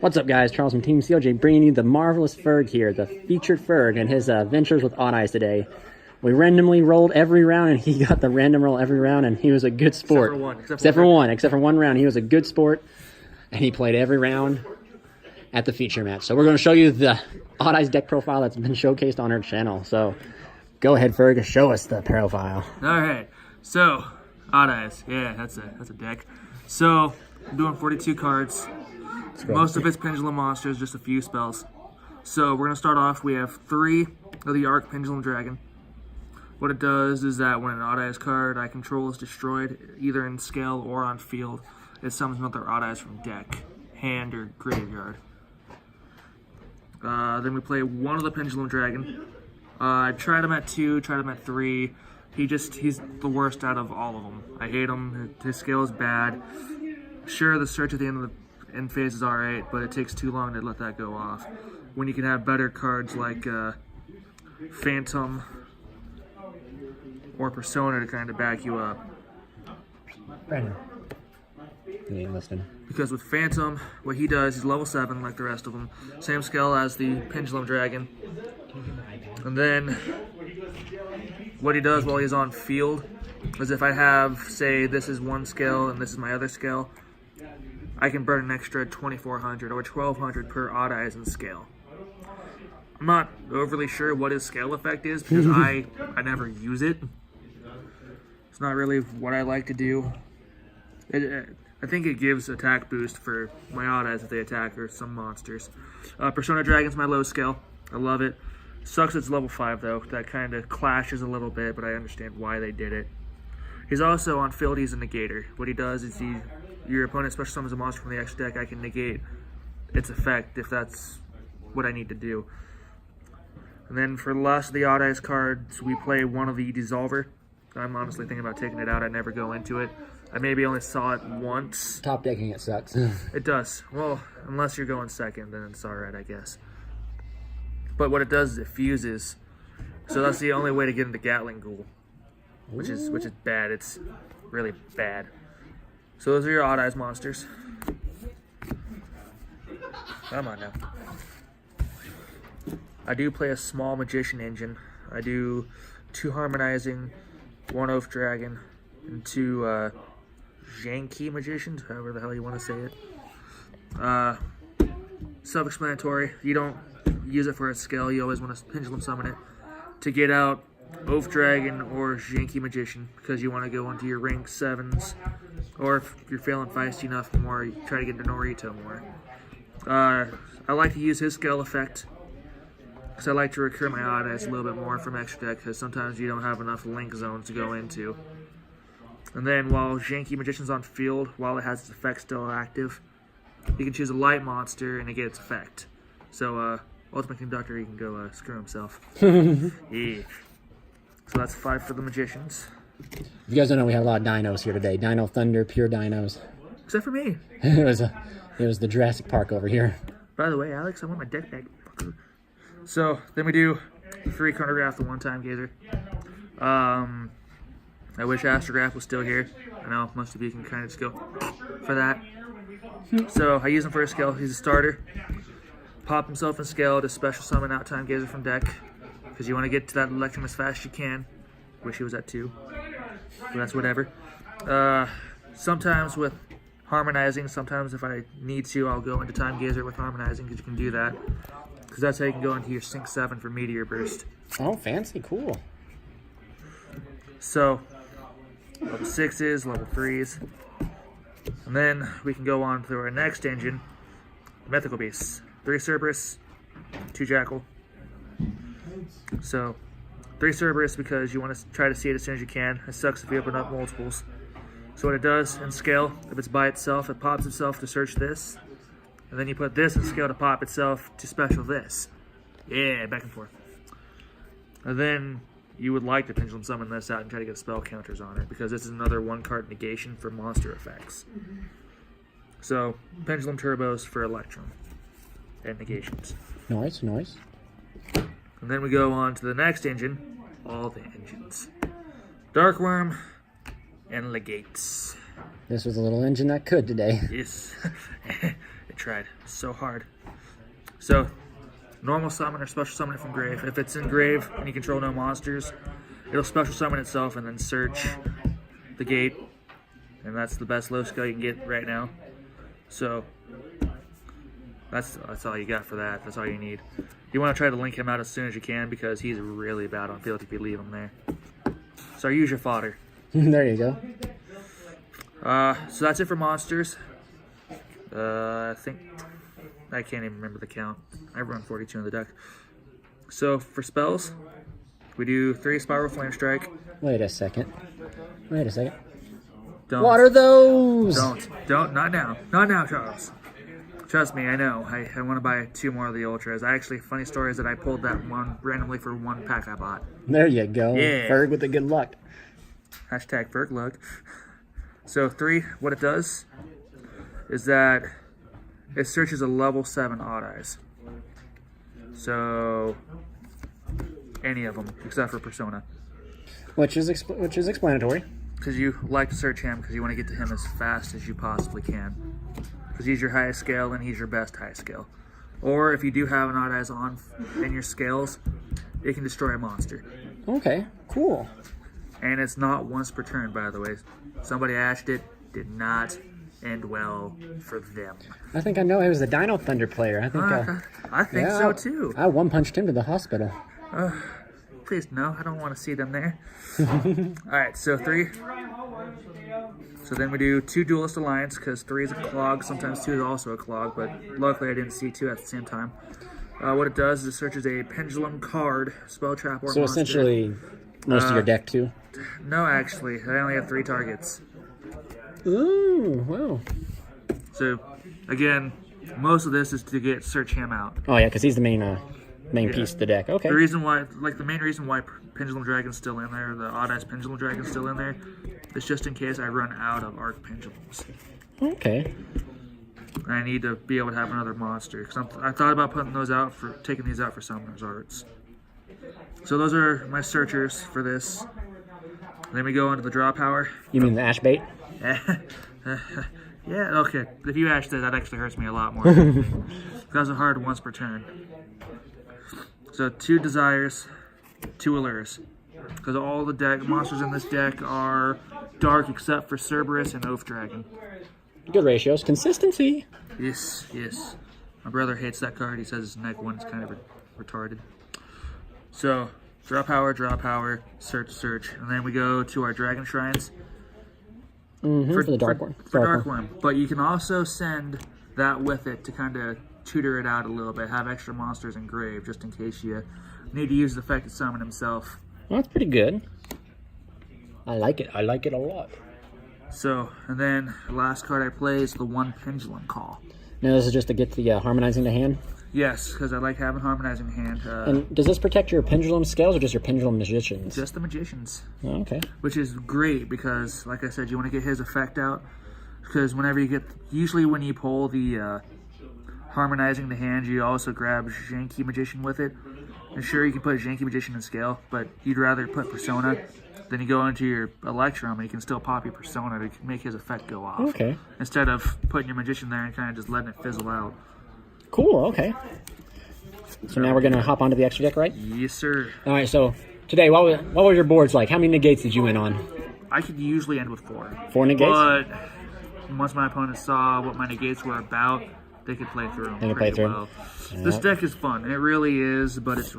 What's up, guys? Charles from Team COJ bringing you the marvelous Ferg here, the featured Ferg, and his ventures with Odd Eyes today. We randomly rolled every round, and he got the random roll every round, and he was a good sport. Except for one round. He was a good sport, and he played every round at the feature match. So we're going to show you the Odd Eyes deck profile that's been showcased on our channel. So go ahead, Ferg, show us the profile. All right. So Odd Eyes, yeah, that's a deck. So I'm doing 42 cards. Most of it's Pendulum monsters, just a few spells. So we're going to start off, we have 3 of the Arc Pendulum Dragon. What it does is that when an Odd Eyes card I control is destroyed, either in scale or on field, it summons another Odd Eyes from deck, hand, or graveyard. Then we play 1 of the Pendulum Dragon. I tried him at 2, tried him at 3. He's the worst out of all of them. I hate him, his scale is bad. Sure, the search at the end of the end phase is alright, but it takes too long to let that go off. When you can have better cards like Phantom or Persona to kind of back you up. Brandon. You ain't listening. Because with Phantom, what he does, he's level 7 like the rest of them. Same scale as the Pendulum Dragon. And then what he does while he's on field is if I have, say, this is one scale and this is my other scale, I can burn an extra 2,400 or 1,200 per Odd Eyes in scale. I'm not overly sure what his scale effect is because I never use it. It's not really what I like to do. I think it gives attack boost for my Odd Eyes if they attack or some monsters. Persona Dragon's my low scale. I love it. Sucks it's level 5 though. That kind of clashes a little bit, but I understand why they did it. He's also on field, he's a negator. What he does is your opponent special summons a monster from the extra deck, I can negate its effect if that's what I need to do. And then for the last of the Odd Eyes cards, we play 1 of the Dissolver. I'm honestly thinking about taking it out. I never go into it. I maybe only saw it once. Top decking it sucks. It does. Well, unless you're going second, then it's alright, I guess. But what it does is it fuses. So that's the only way to get into Gatling Ghoul. Which is bad. It's really bad. So those are your Odd Eyes monsters. Come on now. I do play a small Magician engine. I do 2 Harmonizing, 1 Oath Dragon, and 2 Janky Magicians, however the hell you want to say it. Self-explanatory. You don't use it for its scale. You always want to Pendulum Summon it to get out Oath Dragon or Janky Magician because you want to go into your rank 7s, or if you're feeling feisty enough more, you try to get into Norito more. I like to use his scale effect because I like to recur my Odd Eyes a little bit more from extra deck because sometimes you don't have enough link zones to go into. And then while Janky Magician's on field, while it has its effect still active, you can choose a light monster and it gets its effect. So Ultimate Conductor, he can go screw himself. Yeah. So that's 5 for the Magicians. If you guys don't know, we have a lot of dinos here today. Dino Thunder, pure dinos. Except for me. It was the Jurassic Park over here. By the way, Alex, I want my deck back. So then we do 3 Chronograph, the 1-time gazer. I wish Astrograph was still here. I know most of you can kind of just go for that. So I use him for a scale. He's a starter. Pop himself in scale to special summon out Time Gazer from deck because you want to get to that Electrum as fast as you can. Wish he was at 2, but that's whatever. Sometimes with Harmonizing, sometimes if I need to, I'll go into Time Gazer with Harmonizing because you can do that. Because that's how you can go into your Sync 7 for Meteor Burst. Oh, fancy, cool. So, level 6s, level 3s. And then we can go on to our next engine, Mythical Beasts. 3 Cerberus, 2 Jackal. So, 3 Cerberus because you want to try to see it as soon as you can. It sucks if you open up multiples. So what it does in scale, if it's by itself, it pops itself to search this. And then you put this in scale to pop itself to special this. Yeah, back and forth. And then you would like to Pendulum Summon this out and try to get spell counters on it because this is another 1-card negation for monster effects. So, Pendulum Turbos for Electrum and negations. Nice. And then we go on to the next engine, all the engines. Darkworm and Legates. This was a little engine that could today. Yes. I tried so hard. So, normal summon or special summon it from grave. If it's in grave and you control no monsters, it'll special summon itself and then search the gate. And that's the best low scale you can get right now. So, that's all you got for that. That's all you need. You want to try to link him out as soon as you can because he's really bad on field if you leave him there. So use your fodder. There you go. So that's it for monsters. I think I can't even remember the count. I run 42 in the deck. So for spells, we do 3 Spiral Flame Strike. Wait a second. Don't. What are those? Don't. Not now. Not now, Charles. Trust me, I know. I want to buy 2 more of the Ultras. Funny story is that I pulled that one randomly for 1 pack I bought. There you go. Yeah. Ferg with the good luck. Hashtag Ferg luck. So 3, what it does is that it searches a level 7 Odd Eyes. So any of them except for Persona. Which is explanatory. Because you like to search him because you want to get to him as fast as you possibly can. Because he's your highest scale and he's your best high scale. Or if you do have an Odd Eyes on in your scales, it can destroy a monster. Okay, cool. And it's not once per turn, by the way. Somebody ashed it, did not end well for them. I think I know he was the Dino Thunder player. I think so too. I one-punched him to the hospital. Please, no, I don't want to see them there. Alright, so 3. So then we do 2 Duelist Alliance, because 3 is a clog. Sometimes 2 is also a clog, but luckily I didn't see 2 at the same time. What it does is it searches a Pendulum card, spell trap, or monster. So essentially, most of your deck too? No, actually. I only have 3 targets. Ooh, wow. So, again, most of this is to search him out. Oh yeah, because he's the main piece of the deck. Okay. The reason why, the main reason why Pendulum Dragon's still in there, the Odd Eyes Pendulum Dragon's still in there, is just in case I run out of Arc Pendulums. Okay. I need to be able to have another monster. Cause I thought about taking these out for Summoner's Arts. So those are my searchers for this. Then we go into the draw power. You mean the ash bait? Yeah, okay. If you ash that actually hurts me a lot more. That's a hard once per turn. So 2 Desires, 2 Allures. Because all the monsters in this deck are dark except for Cerberus and Oath Dragon. Good ratios. Consistency. Yes. My brother hates that card. He says his neck one's kind of retarded. So, draw power, search. And then we go to our Dragon Shrines. For the Dark Worm. For Dark Worm. But you can also send that with it to kind of tutor it out a little bit. Have extra monsters in grave just in case you need to use the effect to summon himself. Well, that's pretty good. I like it. I like it a lot. So, and then the last card I play is the 1 Pendulum Call. Now this is just to get the harmonizing the hand? Yes, because I like having harmonizing hand. And does this protect your pendulum scales or just your pendulum magicians? Just the magicians. Oh, okay. Which is great because, like I said, you want to get his effect out. Because whenever you get, usually when you pull the harmonizing the hand, you also grab Janky Magician with it. And sure, you can put Janky Magician in scale, but you'd rather put Persona. Then you go into your Electrum and you can still pop your Persona to make his effect go off. Okay. Instead of putting your Magician there and kind of just letting it fizzle out. Cool, okay. So now we're going to hop onto the extra deck, right? Yes, sir. All right, so today, what were your boards like? How many negates did you win on? I could usually end with 4. 4 negates? But once my opponent saw what my negates were about, they could play through them pretty well. This deck is fun. It really is, but it's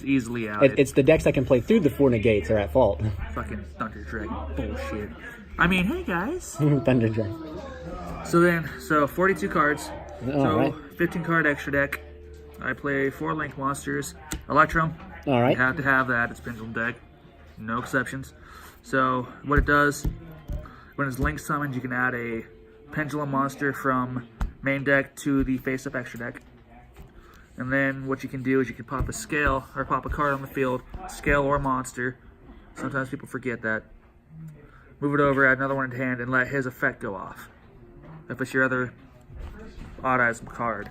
easily out. It's the decks that can play through the 4 negates are at fault. Fucking Thunder Dragon bullshit. I mean, hey guys. Thunder Dragon. So 42 cards. So right. 15 card extra deck. I play 4 Link monsters. Electrum. All right. You have to have that. It's Pendulum deck. No exceptions. So what it does, when it's Link summoned, you can add a Pendulum monster from main deck to the face-up extra deck. And then what you can do is you can pop a scale, or pop a card on the field, scale or monster. Sometimes people forget that. Move it over, add another one in hand, and let his effect go off. If it's your other Odd Eyes card,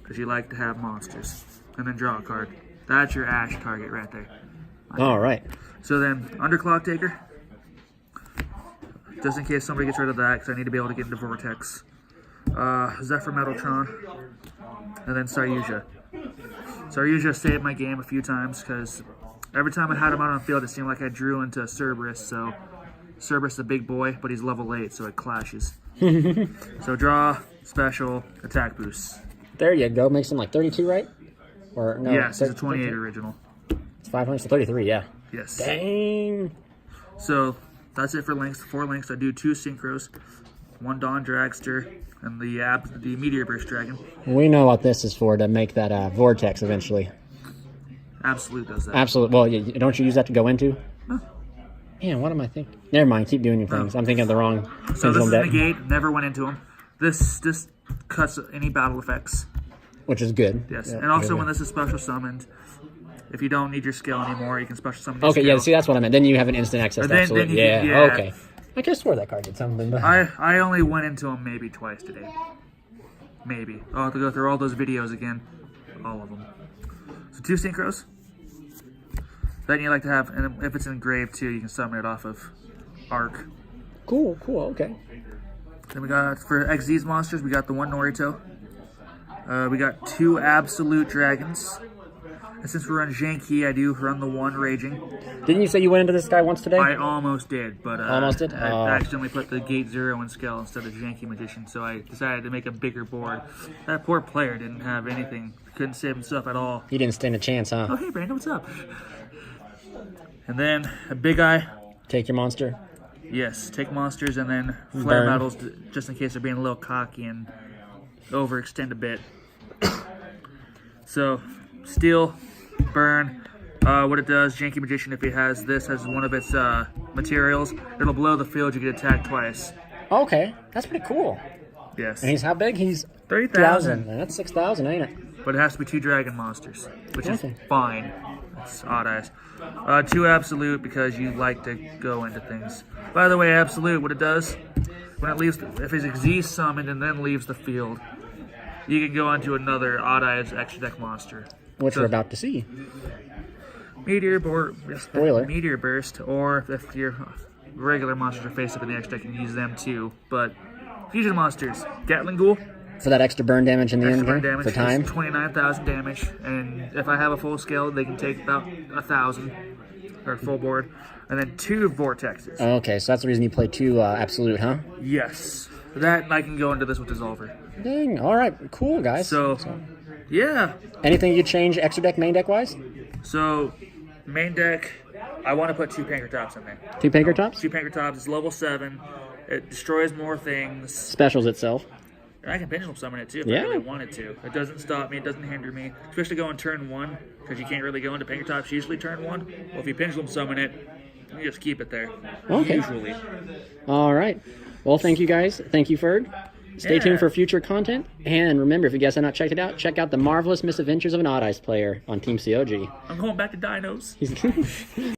because you like to have monsters. And then draw a card. That's your Ash target right there. All right. So then, Underclock Taker. Just in case somebody gets rid of that, because I need to be able to get into Vortex. Zephyr Metaltron, and then Saryuja. Saryuja saved my game a few times because every time I had him out on the field, it seemed like I drew into Cerberus. So Cerberus is a big boy, but he's level 8, so it clashes. So draw, special, attack boost. There you go. Makes him like 32, right? Or no? Yes, it's a 28 original. It's 500, so 33, yeah. Yes. Dang. So that's it for links. 4 links. I do 2 synchros, 1 Dawn Dragster, and the Meteor Burst Dragon. We know what this is for, to make that vortex eventually. Absolute does that. Absolute. Well, don't you use that to go into? No. Man, what am I thinking? Never mind. Keep doing your things. I'm thinking of the wrong So this is deck, negate. Never went into him. This cuts any battle effects. which is good. Yes, Yeah, and also good. when this is special summoned, if you don't need your skill anymore, you can special summon your Okay, skill. yeah, see, that's what I meant. Then you have an instant access to Then absolute. you Yeah, can- yeah. okay. I could have swore that card did something, but... I only went into him maybe twice today. Maybe. I'll have to go through all those videos again. All of them. So 2 synchros. Then you like to have, and if it's engraved too, you can summon it off of Arc. Cool, okay. Then we got, for XZ's monsters, we got the 1 Norito. We got 2 Absolute Dragons. And since we run Janky, I do run the 1 Raging. Didn't you say you went into this guy once today? I almost did, but Almost did? I accidentally put the Gate 0 in scale instead of Janky Magician, so I decided to make a bigger board. That poor player didn't have anything. Couldn't save himself at all. He didn't stand a chance, huh? Oh, hey, Brandon, what's up? And then a Big Eye. Take your monster. Yes, take monsters and then flare Burn. metals just in case they're being a little cocky and overextend a bit. So, steal, burn. What it does, Janky Magician, if he has this as one of its materials, it'll blow the field. You get attacked twice. Okay, that's pretty cool. Yes. And he's how big? He's 30,000. That's 6,000, ain't it? But it has to be 2 dragon monsters, which is Okay. fine. It's odd eyes. 2 absolute because you like to go into things. By the way, absolute, what it does, when it leaves, if it's XZ summoned and then leaves the field, you can go into another odd eyes extra deck monster. Which So, we're about to see. Spoiler. Meteor Burst, or if your regular monsters are face up in the extra deck, you can use them too. But fusion monsters, Gatling Ghoul. For that extra burn damage in the Extra end burn here, damage for time. is 29,000 damage, and if I have a full scale, they can take about 1,000 or full board, and then 2 vortexes. Okay, so that's the reason you play 2 absolute, huh? Yes, that I can go into this with Dissolver. Dang, alright, cool, guys. So, yeah. Anything you change extra deck, main deck wise? So, main deck, I want to put 2 Pankratops in there. 2 Pankratops? 2 Pankratops. It's level 7. It destroys more things. Specials itself. And I can pendulum summon it too if Yeah. I really wanted to. It doesn't stop me, it doesn't hinder me. Especially going turn 1, because you can't really go into Pankratops usually turn 1. Well, if you pendulum summon it, you just keep it there. Okay. Usually. Alright. Well, thank you guys. Thank you, Ferg. Stay tuned for future content. And remember, if you guys have not checked it out, check out the Marvelous Misadventures of an Odd Eyes Player on Team COG. I'm going back to dinos. He's